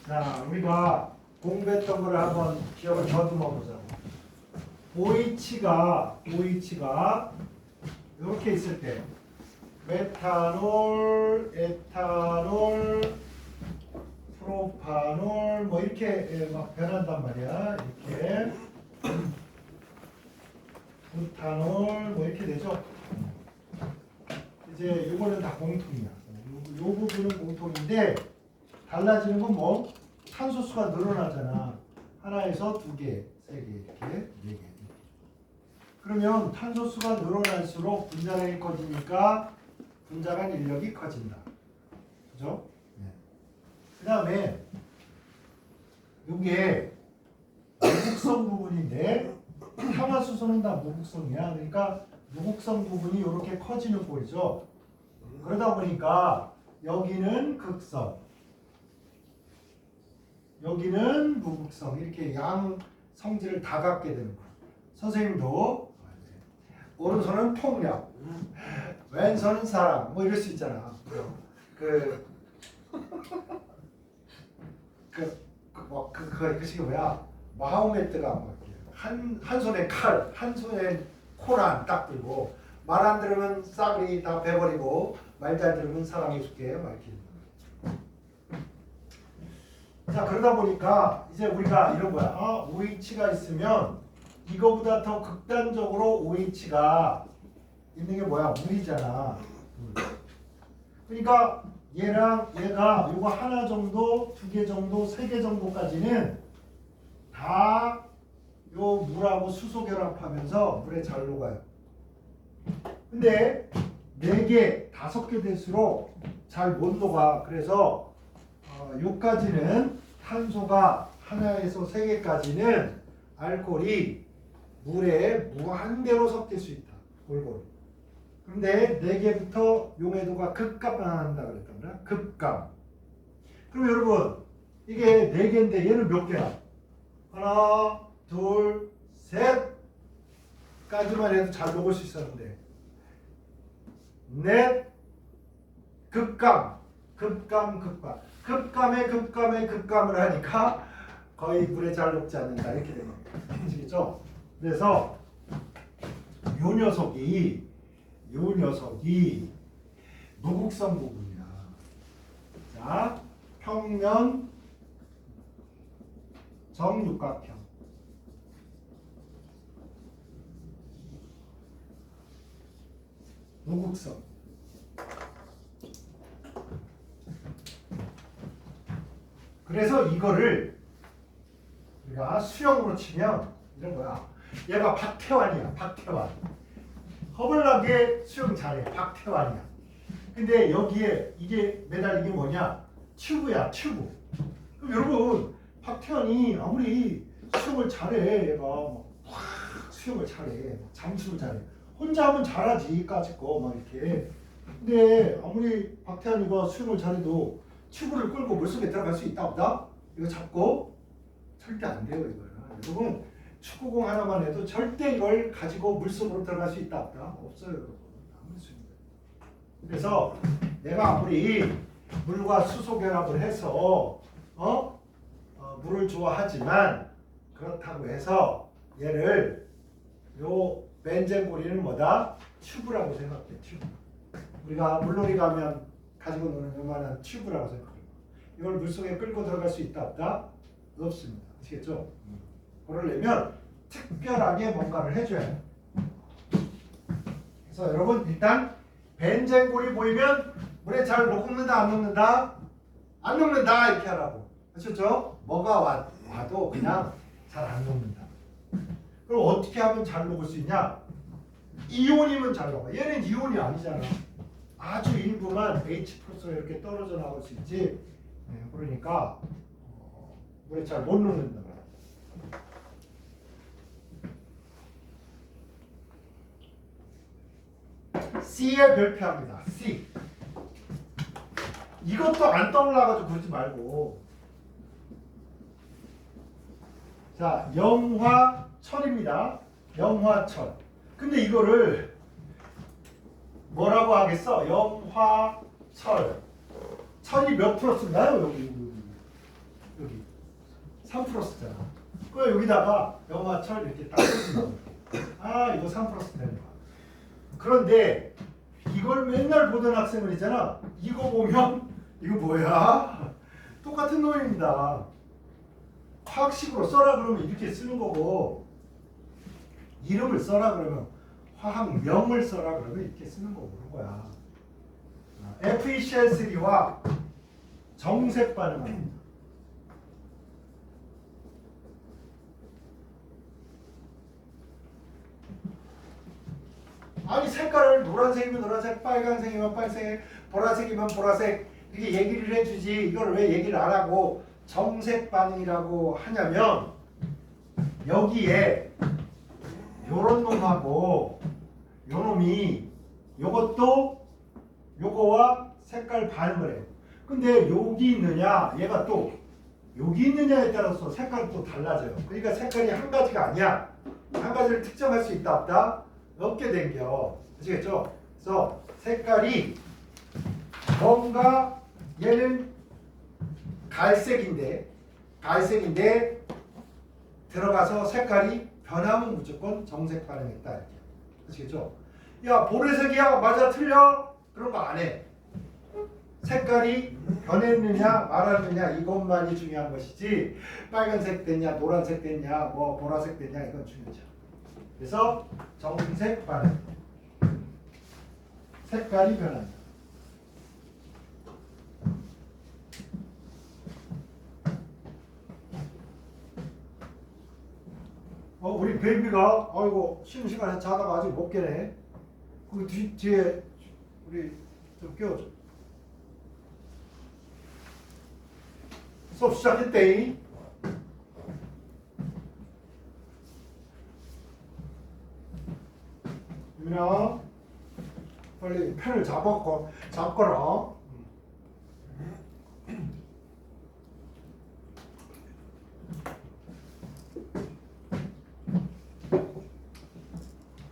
자, 우리가 공부했던 거를 한번 기억을 더듬어 보자고. OH가 이렇게 있을 때 메탄올, 에탄올, 프로파놀 뭐 이렇게 막 변한단 말이야. 이렇게 부탄올 뭐 이렇게 되죠. 이제 이거는 다 공통이야. 요 부분은 공통인데 달라지는 건 뭐? 탄소수가 늘어나잖아. 하나에서 두 개, 세 개, 이렇게 네 개. 그러면 탄소수가 늘어날수록 분자량이 커지니까 분자간 인력이 커진다. 그죠? 네. 그 다음에 이게 무극성 부분인데 탄화수소는 다 무극성이야. 그러니까 무극성 부분이 이렇게 커지는 꼴이죠. 그러다 보니까 여기는 극성, 여기는 무극성 이렇게 양 성질을 다 갖게 되는 거야. 선생님도 오른손은 폭력, 왼손은 사랑 뭐 이럴 수 있잖아. 그 식이 뭐야? 마호메트가 뭐 한 손에 칼, 한 손에 코란 딱 들고 말 안 들으면 싸그리 다 베버리고 말 잘 들으면 사랑해줄게 막 이렇게. 자, 그러다 보니까 이제 우리가 이런 거야. OH가 있으면 이거보다 더 극단적으로 OH가 있는 게 뭐야? 물이잖아. 그러니까 얘랑 얘가 요거 하나 정도, 두 개 정도, 세 개 정도까지는 다 요 물하고 수소 결합하면서 물에 잘 녹아요. 근데 4개, 5개 될수록 잘 못 녹아. 그래서 요까지는 탄소가 하나에서 3개까지는 알코올이 물에 무한대로 섞일 수 있다. 골고루. 그런데 4개부터 용해도가 급감한다 그랬잖아. 급감. 그럼 여러분 이게 4개인데 얘는 몇 개야? 하나, 둘, 셋까지만 해도 잘 녹을 수 있었는데 넷, 급감에 급감을 하니까 거의 물에 잘 녹지 않는다 이렇게 되는 거예요. 아시겠죠? 그래서 요 녀석이 무극성 부분이야. 자, 평면 정육각형. 무극성. 그래서 이거를 우리가 수형으로 치면 이런 거야. 얘가 박태환이야. 박태환. 허벌나게 수영 잘해. 박태환이야. 근데 여기에 이게 매달린 게 뭐냐? 튜브야. 튜브. 그럼 여러분 박태환이 아무리 수영을 잘해. 얘가 막 수영을 잘해. 잠수를 잘해. 혼자 하면 잘하지. 까짓 거 막 이렇게. 근데 아무리 박태환이가 수영을 잘해도 튜브를 끌고 물속에 들어갈 수 있다 없다? 이거 잡고 절대 안 돼요. 이거는. 여러분 축구공 하나만 해도 절대 이걸 가지고 물속으로 들어갈 수 있다 없다? 없어요. 여러분. 아무리 수영을. 그래서 내가 아무리 물과 수소 결합을 해서 물을 좋아하지만 그렇다고 해서 얘를 요 벤젠고리는 뭐다? 튜브라고 생각해. 튜브. 우리가 물놀이 가면 가지고 노는 요만한 튜브라고 생각해요. 이걸 물속에 끌고 들어갈 수 있다 없다? 없습니다. 아시겠죠? 그러려면 특별하게 뭔가를 해줘야 해요. 그래서 여러분 일단 벤젠골이 보이면 물에 잘 녹는다 안 녹는다? 안 녹는다 이렇게 하라고. 아셨죠? 뭐가 와도 그냥 잘 안 녹는다. 그럼 어떻게 하면 잘 녹을 수 있냐? 이온이면 잘 녹아. 얘는 이온이 아니잖아. 아주 일부만 H 플러스로 이렇게 떨어져 나올 수 있지. 네, 그러니까 물에 잘 못 녹는다. C의 별표합니다. C. 이것도 안 떠올라가지고 그러지 말고. 자, 영화철입니다. 영화철. 근데 이거를 뭐라고 하겠어? 영화철. 철이 몇 프로 쓴가요? 여기 3 플러스잖아. 그 여기다가 염화철 이렇게 딱 넣으면 아 이거 3 플러스 되는 거야. 그런데 이걸 맨날 보던 학생들 있잖아. 이거 보면 이거 뭐야? 똑같은 놈입니다. 화학식으로 써라 그러면 이렇게 쓰는 거고 이름을 써라 그러면 화학명을 써라 그러면 이렇게 쓰는 거고 그런 거야. FeCl3와 정색 반응합니다. 아니 색깔을 노란색이면 노란색, 빨간색이면 빨간색, 보라색이면 보라색 이렇게 얘기를 해주지 이걸 왜 얘기를 안 하고 정색 반응이라고 하냐면 여기에 요런 놈하고 요 놈이 요것도 요거와 색깔 반응을 해요. 근데 여기 있느냐 얘가 또 여기 있느냐에 따라서 색깔이 또 달라져요. 그러니까 색깔이 한 가지가 아니야. 한 가지를 특정할 수 있다 없다? 없게 된겨. 아시겠죠? 그래서 색깔이 뭔가 얘는 갈색인데 들어가서 색깔이 변하면 무조건 정색 반응했다 이렇게. 아시겠죠? 야 보라색이야 맞아 틀려? 그런 거 안 해. 색깔이 변했느냐 말았느냐 이것만이 중요한 것이지 빨간색 됐냐 노란색 됐냐 뭐 보라색 됐냐 이건 중요하죠. 그래서 정색 반응 색깔이 변한다. 우리 베이비가 아이고 쉬는 시간에 자다가 아직 못 깨네. 그 뒤에 우리 좀 깨워줘. 수업 시작했대. 유민아 빨리 펜을 잡거라.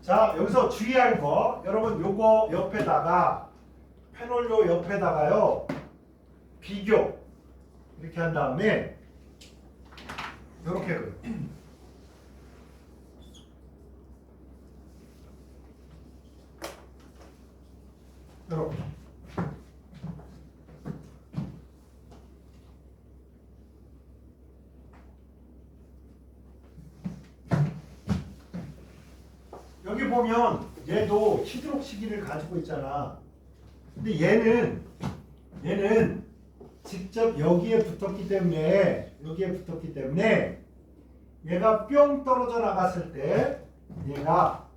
자 여기서 주의할 거 여러분 요거 옆에다가 페놀요 옆에다가요 비교 이렇게 한 다음에 요렇게 그려. 요렇게 여기 보면 얘도 히드록시기를 가지고 있잖아. 근데 얘는 직접 여기에 붙었기 때문에 얘가 뿅 떨어져 나갔을 때 얘가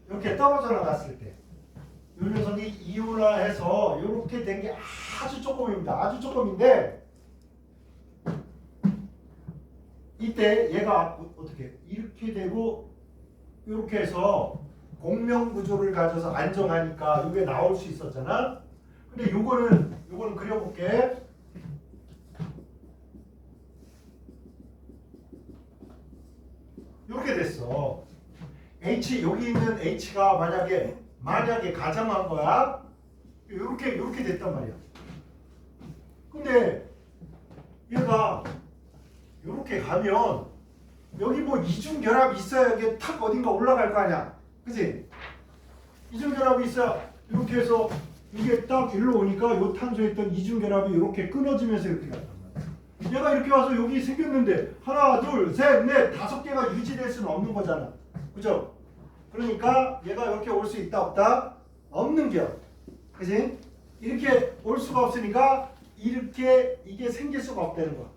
이렇게 떨어져 나갔을 때 이 녀석이 이온화해서 이렇게 된 게 아주 조금입니다. 아주 조금인데 이때 얘가 어떻게 이렇게 되고 이렇게 해서 공명 구조를 가져서 안정하니까 이게 나올 수 있었잖아. 근데 요거는 그려볼게. 이렇게 됐어. 여기 있는 H가 만약에 가정한 거야. 이렇게 됐단 말이야. 근데 얘가 이렇게 가면 여기 뭐 이중 결합이 있어야 이게 탁 어딘가 올라갈 거 아니야. 그치? 이중 결합이 있어야 이렇게 해서 이게 딱 일로 오니까 요 탄소에 있던 이중 결합이 이렇게 끊어지면서 이렇게 갔단 말이야. 얘가 이렇게 와서 여기 생겼는데 하나, 둘, 셋, 넷, 5개가 유지될 수는 없는 거잖아. 그죠? 그러니까 얘가 이렇게 올 수 있다 없다? 없는 겨. 그치? 이렇게 올 수가 없으니까 이렇게 이게 생길 수가 없다는 거야.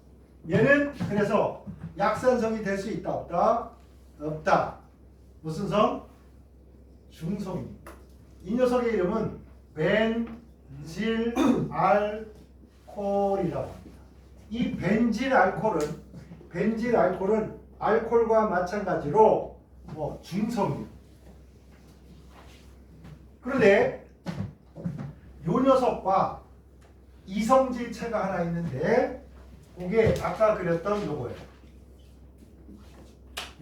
얘는 그래서 약산성이 될 수 있다 없다? 없다. 무슨 성? 중성입니다. 이 녀석의 이름은 벤질 알코올이라고 합니다. 이 벤질 알코올은 알코올과 마찬가지로 중성이에요. 그런데 이 녀석과 이성질체가 하나 있는데 그게 아까 그렸던 요거예요.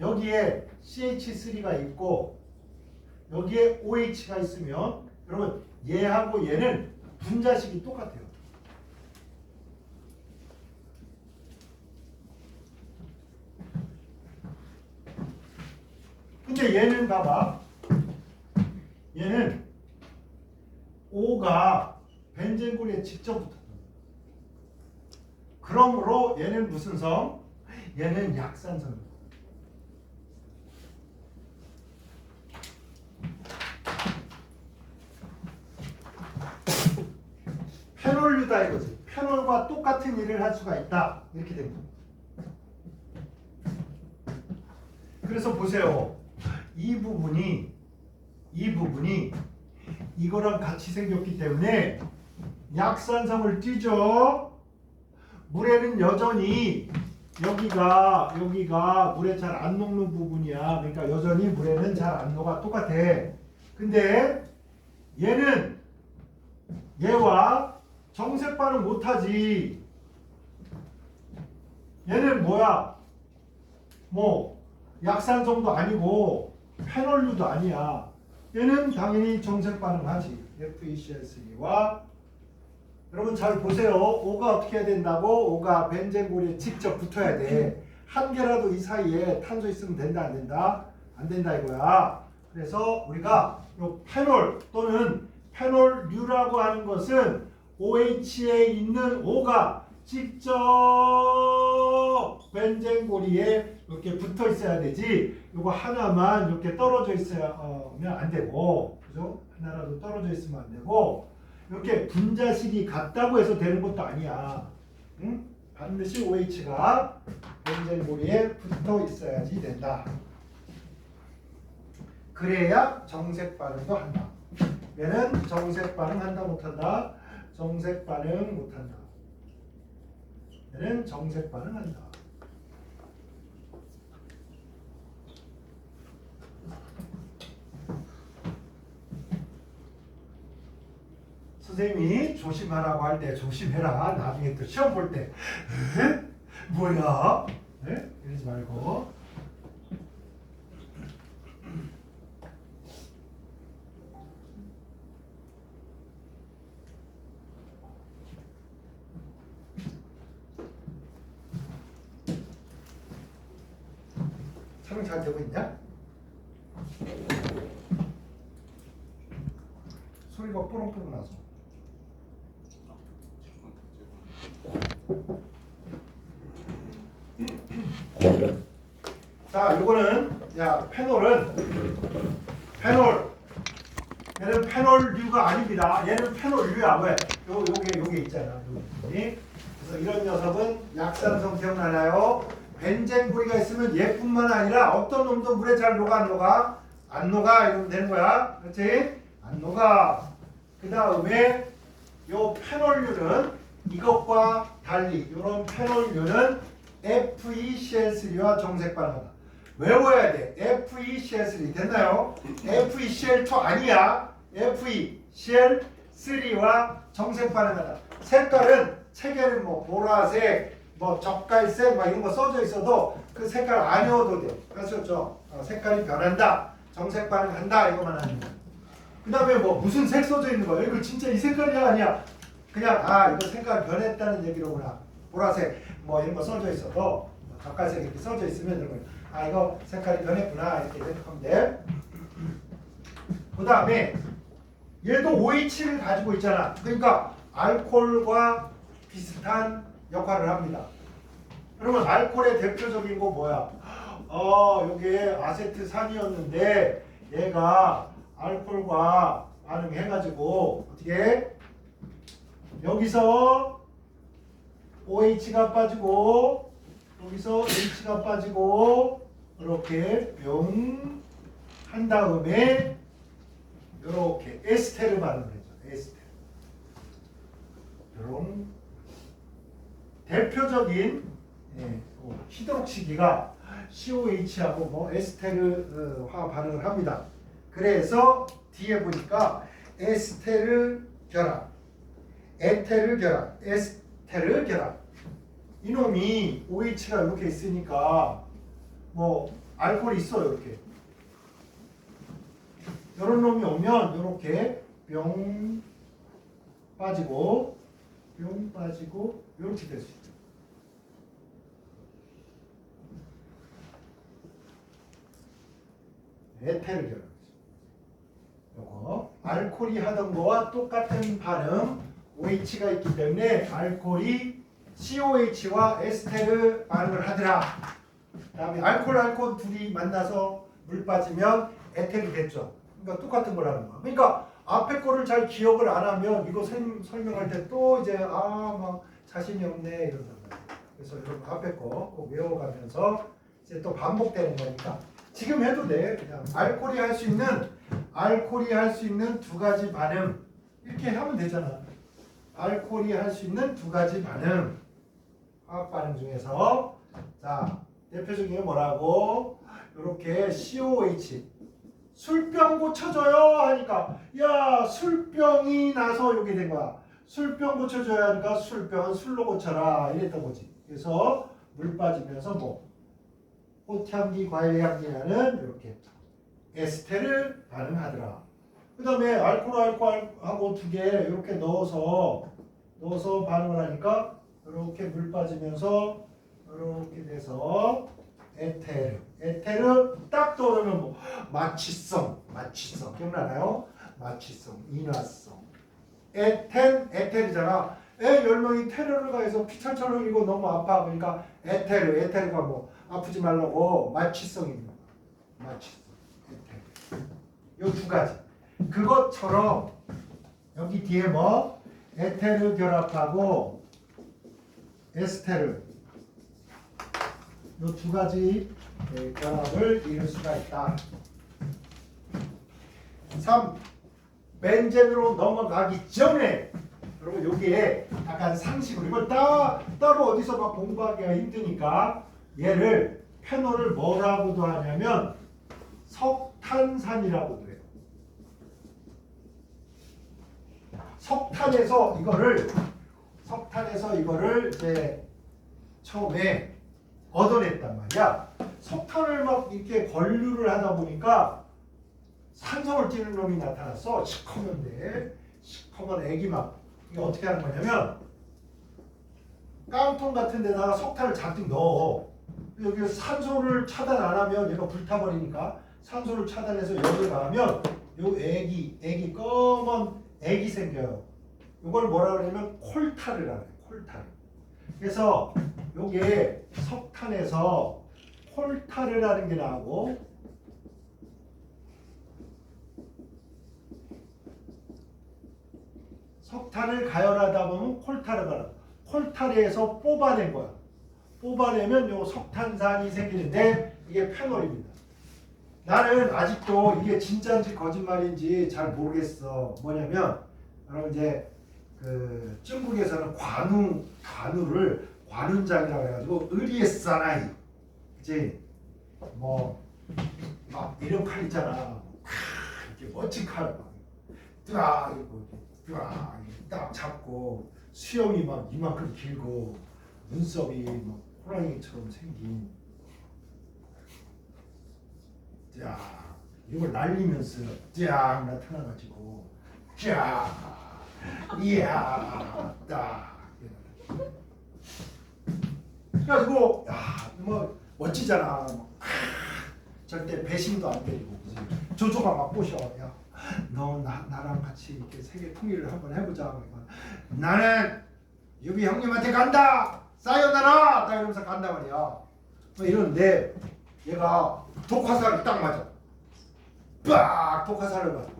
여기에 CH3가 있고 여기에 OH가 있으면 여러분 얘하고 얘는 분자식이 똑같아요. 근데 얘는 봐봐. 얘는 O가 벤젠골에 직접 붙었다. 그러므로 얘는 무슨 성? 얘는 약산성이다. 페놀류다 이거지. 페놀과 똑같은 일을 할 수가 있다. 이렇게 됩니다. 그래서 보세요. 이 부분이 이거랑 같이 생겼기 때문에 약산성을 띠죠. 물에는 여전히 여기가 물에 잘 안 녹는 부분이야. 그러니까 여전히 물에는 잘 안 녹아. 똑같아. 근데 얘는 얘와 정색 반응 못하지. 얘는 뭐야? 뭐 약산성도 아니고 페놀류도 아니야. 얘는 당연히 정색 반응하지. FeCl3와 여러분 잘 보세요. O가 어떻게 해야 된다고? O가 벤젠골에 직접 붙어야 돼. 한 개라도 이 사이에 탄소 있으면 된다 안 된다? 안 된다 이거야. 그래서 우리가 요 페놀 또는 페놀류라고 하는 것은 OH에 있는 O가 직접 벤젠골이에 이렇게 붙어 있어야 되지. 이거 하나만 이렇게 떨어져 있으면 안 되고, 그죠? 하나라도 떨어져 있으면 안 되고, 이렇게 분자식이 같다고 해서 되는 것도 아니야. 응? 반드시 OH가 벤젠골이에 붙어 있어야지 된다. 그래야 정색 반응도 한다. 얘는 정색 반응 한다 못한다. 정색 반응 못한다. 얘는 정색 반응한다. 선생님이 조심하라고 할 때 조심해라. 나중에 또 시험 볼 때 뭐야? 에? 이러지 말고. 촬영 잘 되고 있냐? 소리가 뽀롱뽀롱 나서. 자, 요거는 페놀은 얘는 페놀류가 아닙니다. 얘는 페놀류야. 왜? 요게 있잖아. 여기. 그래서 이런 녀석은 약산성 기억나나요? 벤젠골이가 있으면 얘뿐만 아니라 어떤 놈도 물에 잘 녹아 안 녹아? 안 녹아 이러면 되는 거야. 그렇지? 안 녹아. 그 다음에 요 페놀류는 이것과 달리 이런 페놀류는 FeCl3와 정색 반응하다. 외워야 돼. FeCl3 됐나요? FeCl2 아니야. FeCl3와 정색 반응하다. 색깔은 책에는 뭐 보라색, 뭐 젓갈색 막 이런 거 써져 있어도 그 색깔 안 외워도 돼. 아셨죠? 색깔이 변한다. 정색 반응한다. 이거만 하는 거야. 그 다음에 뭐 무슨 색 써져 있는 거야. 이거 진짜 이 색깔이야 아니야? 그냥 이거 색깔 변했다는 얘기로구나. 보라색 뭐 이런 거 써져 있어도 젓갈색 이렇게 써져 있으면 이런 거야. 이거 색깔이 변했구나 이렇게 생각하면 돼. 그 다음에 얘도 OH를 가지고 있잖아. 그러니까 알코올과 비슷한 역할을 합니다. 그러면 알코올의 대표적인 거 뭐야? 요게 아세트산이었는데 얘가 알코올과 반응해가지고 어떻게 여기서 OH가 빠지고 여기서 H가 빠지고 이렇게 뿅 한 다음에 이렇게 에스테르 반응을 해줘. 에스테르. 이런 대표적인 히드록시기가 COH하고 뭐 에스테르화 반응을 합니다. 그래서 뒤에 보니까 에스테르 결합, 에테르 결합, 에스테르 결합. 이놈이 OH가 이렇게 있으니까 뭐 알코올이 있어요. 이렇게 이런 놈이 오면 이렇게 뿅 빠지고 뿅 빠지고 이렇게 될 수 있죠. 에테르 결합. 요거 알코올이 하던 거와 똑같은 반응 OH가 있기 때문에 알코올이 COH와 에스테르 반응을 하더라. 다음에 알코올 둘이 만나서 물 빠지면 에테르 됐죠. 그러니까 똑같은 걸 하는 거야. 그러니까 앞에 거를 잘 기억을 안 하면 이거 설명할 때 또 이제 막 자신이 없네 이런단 말이야. 그래서 여러분 앞에 거 꼭 외워가면서 이제 또 반복되는 거니까 지금 해도 돼. 그냥 알코올이 할 수 있는 두 가지 반응 이렇게 하면 되잖아. 알코올이 할 수 있는 두 가지 반응 화학 반응 중에서 자 대표적인 게 뭐라고? 이렇게 COH 술병 고쳐줘요 하니까 야 술병이 나서 이렇게 된 거야. 술병 고쳐줘야 하니까 술병은 술로 고쳐라 이랬던 거지. 그래서 물 빠지면서 뭐 꽃향기 과일향기라는 이렇게 에스테르 반응하더라. 그 다음에 알코올하고 두 개 이렇게 넣어서 반응을 하니까 이렇게 물 빠지면서 이렇게 돼서 에테르 딱 떠오르면 뭐 마취성 기억나나요? 마취성, 인화성. 에테르잖아. 애 10명이 테러를 가해서 피철철 흘리고 너무 아파. 그러니까 에테르가 뭐 아프지 말라고 마취성입니다. 마취성, 에테르. 요 두 가지. 그것처럼 여기 뒤에 뭐 에테르 결합하고 에스테르 이 두 가지 결합을 이룰 수가 있다. 3. 벤젠으로 넘어가기 전에 여러분 여기에 약간 상식으로 이걸 따로 어디서 막 공부하기가 힘드니까 얘를 페놀을 뭐라고도 하냐면 석탄산이라고도 해요. 석탄에서 이거를 이제 처음에 얻어냈단 말이야. 석탄을 막 이렇게 권류를 하다 보니까 산성을 띠는 놈이 나타났어. 시커먼 애기 막. 이게 어떻게 하는 거냐면 깡통 같은 데다가 석탄을 잔뜩 넣어. 여기 산소를 차단 안 하면 얘가 불타버리니까 산소를 차단해서 열을 가하면 요 애기 검은 애기 생겨요. 이걸 뭐라 그러냐면 콜타르라 그래요. 콜타르. 그래서 요게 석탄에서 콜타르라는 게 나오고 석탄을 가열하다 보면 콜타르가 나와. 콜타르에서 뽑아낸 거야. 뽑아내면 요 석탄산이 생기는데 이게 페놀입니다. 나는 아직도 이게 진짜인지 거짓말인지 잘 모르겠어. 뭐냐면 여러분 이제 그 중국에서는 관우를 관운장이라고 해가지고 의리에사나이 그치? 뭐 막 이런 칼 있잖아. 이렇게 멋진 칼 딱 딱 잡고 수염이 막 이만큼 길고 눈썹이 막 호랑이처럼 생긴 자 이걸 날리면서 쫙 나타나가지고 쫙 이야 딱 그래가지고 뭐 멋지잖아. 절대 배신도 안 때리고 조조가 막 꼬셔. 야, 너 나랑 같이 이렇게 세계 통일을 한번 해보자. 나는 유비 형님한테 간다. 사요나라. 딱 이러면서 간다 말이야. 뭐 이러는데 얘가 독화살을 딱 맞아. 빡 독화살을 맞아.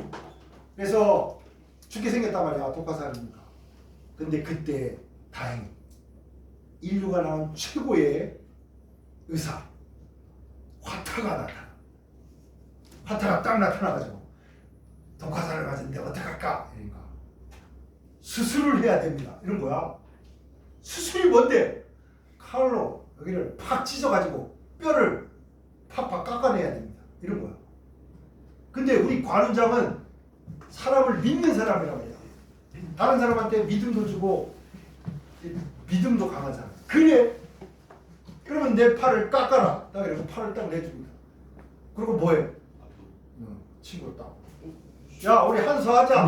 그래서 죽게 생겼단 말이야. 독화살이니까. 근데 그때 다행히 인류가 낳은 최고의 의사 화타가 나타나. 화타가 딱 나타나가지고 독화살을 맞은데 어떡할까? 그러니까 수술을 해야 됩니다. 이런 거야. 수술이 뭔데? 칼로 여기를 팍 찢어가지고 뼈를 팍팍 깎아내야 됩니다. 이런 거야. 근데 우리 관운장은 사람을 믿는 사람이란 말이야. 다른 사람한테 믿음도 주고 믿음도 강하잖아. 그래? 그러면 내 팔을 깎아라. 딱 이러고 팔을 딱 내줍니다. 그리고 뭐해? 친구를 딱. 야 우리 한수하자.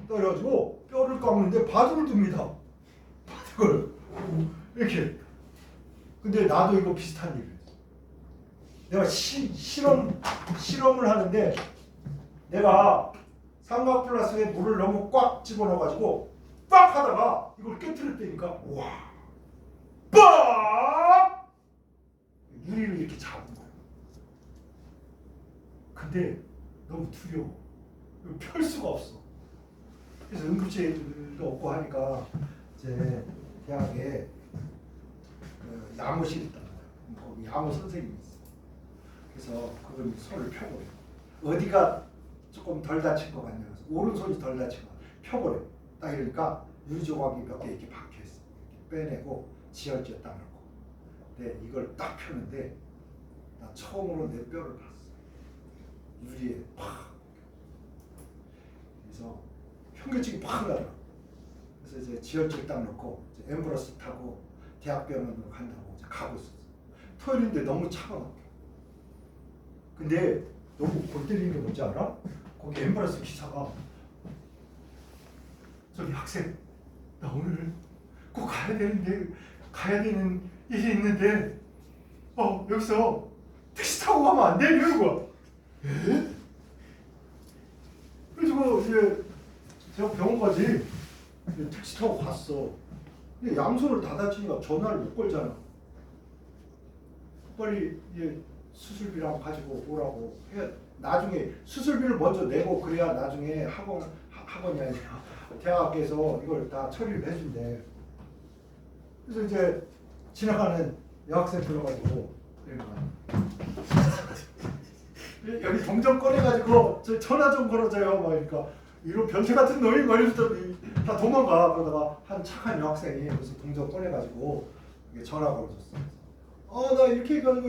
또 이래가지고 뼈를 깎는데 바둑을 둡니다. 바둑을 이렇게. 근데 나도 이거 비슷한 일을 했어. 내가 실험을 하는데 내가 삼각 플라스에 물을 너무 꽉 집어넣어가지고 빡 하다가 이걸 깨트렸다니까 와 빡! 유리를 이렇게 잡은 거야. 근데 너무 두려워. 펼 수가 없어. 그래서 응급실도 없고 하니까 이제 대학에 야무실이 있단 말이야. 거기 야무 선생님이 있어. 그래서 그분이 손을 펴보래. 어디가 조금 덜 다친 것 같냐. 그래서 오른손이 덜 다친 것 같아. 펴보래. 딱 이러니까 유리 조각이 몇 개 이렇게 박혀 있어. 이렇게 빼내고 지혈제 딱 넣고. 근데 이걸 딱 펴는데 나 처음으로 내 뼈를 봤어. 유리에 팍. 그래서 현기증이 팍 나더라. 그래서 이제 지혈제 딱 넣고 이제 앰뷸런스 타고 대학병원으로 간다고 이제 가고 있었어. 토요일인데 너무 차가 막혀. 근데 너무 골 때리는 게 뭔지 알아? 거기 앰뷸런스 기사가 저기 학생 나 오늘 꼭 가야 되는데 가야 되는 일이 있는데 여기서 택시 타고 가면 안 돼? 이러는 거야. 에? 그래서 이제 제가 병원까지 택시 타고 갔어. 근데 양손을 다 다치니까 전화를 못 걸잖아. 빨리 이제 수술비랑 가지고 오라고 해. 나중에 수술비를 먼저 내고 그래야 나중에 학원이 아니라 대학에서 이걸 다 처리를 해준대. 그래서 이제 지나가는 여학생 불러가지고 여기 동전 꺼내가지고 저 전화 좀 걸어줘요. 막 그러니까 이런 변태 같은 놈이 말이면서 다 도망가. 그러다가 한 착한 여학생이 그래서 동전 꺼내가지고 전화 걸어줬어. 나 이렇게 해가지고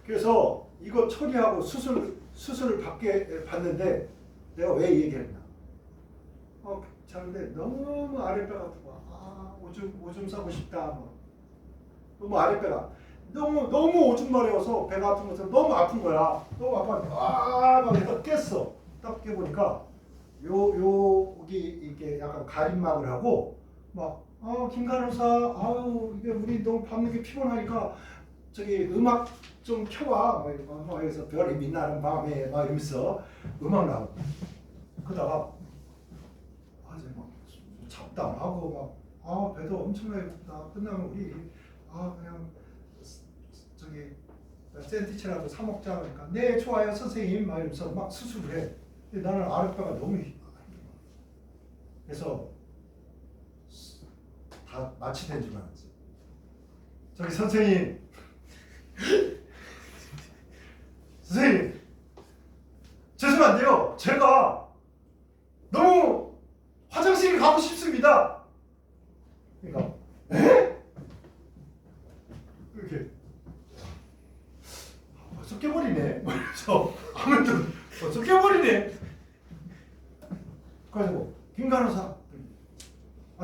그래서 이거 처리하고 수술을 받는데 내가 왜 얘기했나? 자는데 너무 아랫배가 아프고 오줌 싸고 싶다. 너무 아랫배가 너무 오줌 마려워서 배가 아픈 것처럼 너무 아픈 거야. 너무 아파서 막 해서 깼어. 딱 깨보니까 여기 이게 약간 가림막을 하고 막 김 간호사 이게 우리 너무 밤늦게 피곤하니까 저기 음악 좀 켜봐. 막 여기서 별이 빛나는 밤에 막 이러면서 음악 나오고 그러다가 이제 막 잡담하고 막 배도 엄청나게 고프다. 끝나면 우리 그냥 저기 샌드위치라도 사 먹자. 그러니까 네 좋아요 선생님 막 이러면서 막 수술을 해. 근데 나는 아랫배가 너무 그래서 다 마취된 줄 알았지. 저기 선생님 선생님 죄송한데요 제가 너무 화장실 가고 싶습니다. 그러니까 이렇게 벌써 깨버리네. 그래서 아무튼 벌써 깨버리네. 그래서 김 간호사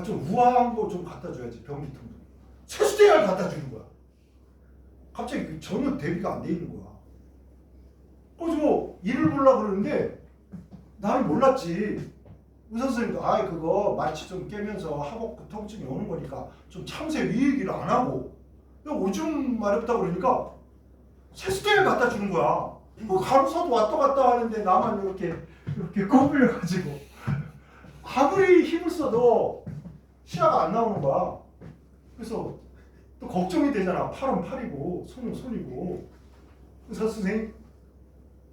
좀 우아한 거 좀 갖다 줘야지. 변기통도 세수대야를 갖다 주는 거야. 갑자기 전혀 대비가 안 돼 있는 거야. 그래서 일을 보려고 그러는데 나는 몰랐지. 의사 선생님도 그거 마취 좀 깨면서 하복부 통증이 오는 거니까 좀 참새 위 얘기를 안 하고 오줌 마렵다 그러니까 세수대를 갖다 주는 거야. 간호사도 왔다 갔다 하는데 나만 이렇게 꼬불려가지고 아무리 힘을 써도 시야가 안 나오는 거야. 그래서 또 걱정이 되잖아. 팔은 팔이고 손은 손이고. 의사 선생님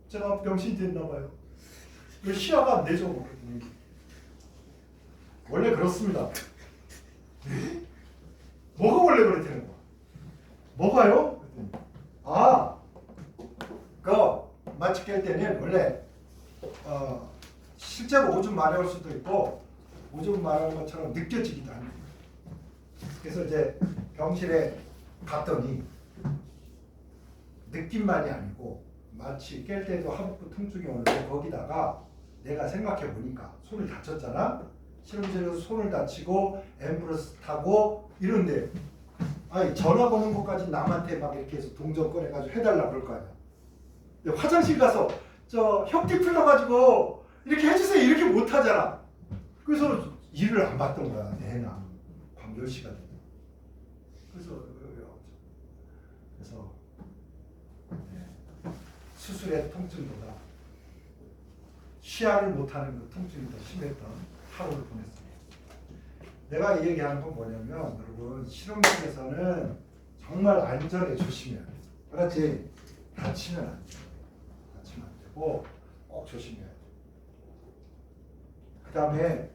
제가 병신이 됐나 봐요. 시야가 안 되죠. 원래 그렇습니다. 뭐가 원래 그렇다는 거야? 뭐가요? 마취 깰 때는 원래 실제로 오줌 마려울 수도 있고 오줌 마려운 것처럼 느껴지기도 합니다. 그래서 이제 병실에 갔더니 느낌만이 아니고 마치 깰 때도 하복부 통증이 오는데 거기다가 내가 생각해 보니까 손을 다쳤잖아. 실험실에서 손을 다치고 앰뷸런스 타고 이런데 전화 거는 것까지 남한테 막 이렇게 해서 동전 꺼내가지고 해달라 그럴 거 아니야. 화장실 가서 저 혁기 풀려가지고 이렇게 해주세요 이렇게 못 하잖아. 그래서 일을 안 봤던 거야. 내내 밤 10시가 되면. 그래서 수술의 통증보다 시야를 못하는 그 통증이 더 심했던 하루를 보냈습니다. 내가 얘기하는 건 뭐냐면 여러분 실험실에서는 정말 안전에 조심해야 돼. 그렇지? 다치면 안 돼. 다치면 안 되고 꼭 조심해야 돼. 그 다음에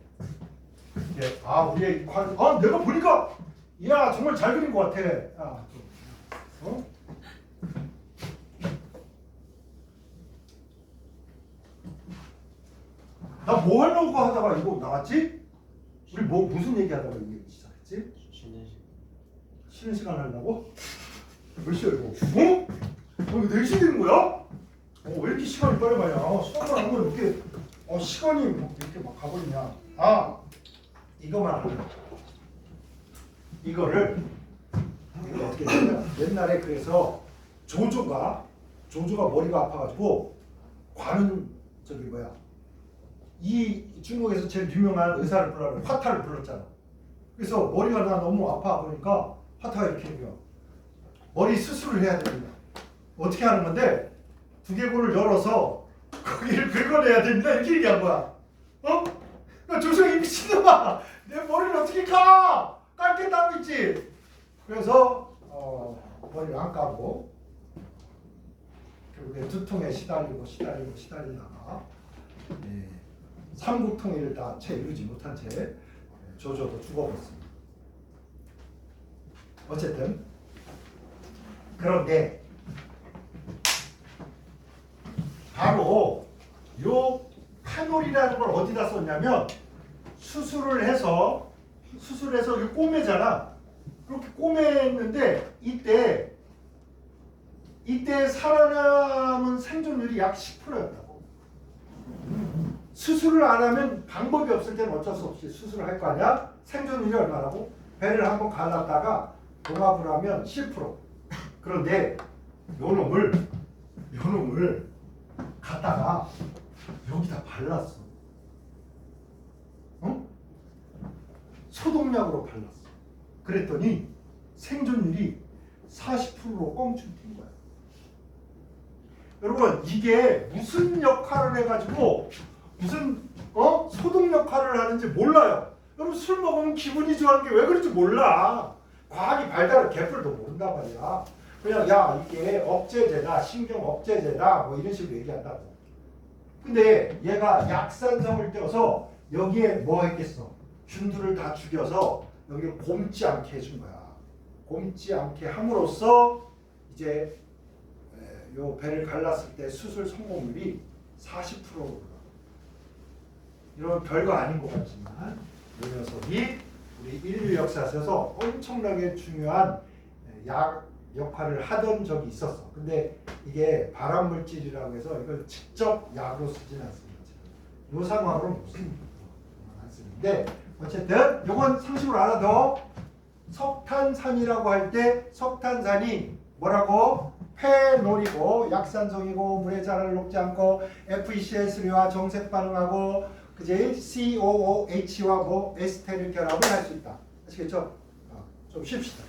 우리 내가 보니까 야 정말 잘 그린 것 같아. 나 뭐 하려고 하다가 이거 나왔지? 우리 무슨 얘기 하다가 이게 시작했지? 쉬는 시간 하려고? 몇 시야 이거? 이거 4시 되는 거야? 왜 이렇게 시간이 빨리 가냐? 수업을 한 번 이렇게 시간이 이렇게 막 가버리냐? 이거만 하면 이걸 어떻게 했냐면 옛날에 그래서 조조가 머리가 아파가지고 이 중국에서 제일 유명한 의사를 불러요. 화타를 불렀잖아. 그래서 머리가 나 너무 아파 보니까 화타가 이렇게 해요. 머리 수술을 해야 됩니다. 어떻게 하는 건데 두개골을 열어서 거기를 긁어내야 됩니다. 이렇게 얘기한 거야. 조정이 미친놈아, 내 머리를 어떻게 까? 깔겠다고 있지. 그래서 머리를 안 까고 결국에 두통에 시달리다가 삼국통일을 다 채 이루지 못한 채 조조도 죽어버렸습니다. 어쨌든 그런데 바로 요 파놀이라는 걸 어디다 썼냐면 수술해서 이거 꼬매잖아. 그렇게 꼬맸는데 이때 살아남은 생존율이 약 10%였다고. 수술을 안 하면 방법이 없을 때는 어쩔 수 없이 수술을 할 거 아니야? 생존율이 얼마라고? 배를 한번 갈랐다가 봉합을 하면 10%. 그런데 요 놈을 갖다가 여기다 발랐어. 소독약으로 발랐어. 그랬더니 생존율이 40%로 껑충 뛴 거야. 여러분 이게 무슨 역할을 해가지고 무슨 소독 역할을 하는지 몰라요. 여러분 술 먹으면 기분이 좋아하는 게 왜 그런지 몰라. 과학이 발달한 개뿔도 모른단 말이야. 그냥 이게 억제제다, 신경 억제제다 뭐 이런 식으로 얘기한다고. 근데 얘가 약산성을 떼어서 여기에 뭐 했겠어? 균들을 다 죽여서 여기를 곰지 않게 해준 거야. 곰지 않게 함으로써 이제 요 배를 갈랐을 때 수술 성공률이 40%로 올라. 이런 별거 아닌 것 같지만 이 녀석이 우리 인류 역사에서 엄청나게 중요한 약 역할을 하던 적이 있었어. 근데 이게 발암물질이라고 해서 이걸 직접 약으로 쓰진 않습니다. 이 상황으로는 못 쓰는데 어쨌든 이건 상식으로 알아둬. 석탄산이라고 할 때 석탄산이 뭐라고? 페놀이고 약산성이고 물의 자를 녹지 않고 FeCl3와 정색 반응하고 그제 COOH와 뭐 에스테르 결합을 할 수 있다. 아시겠죠? 좀 쉽시다.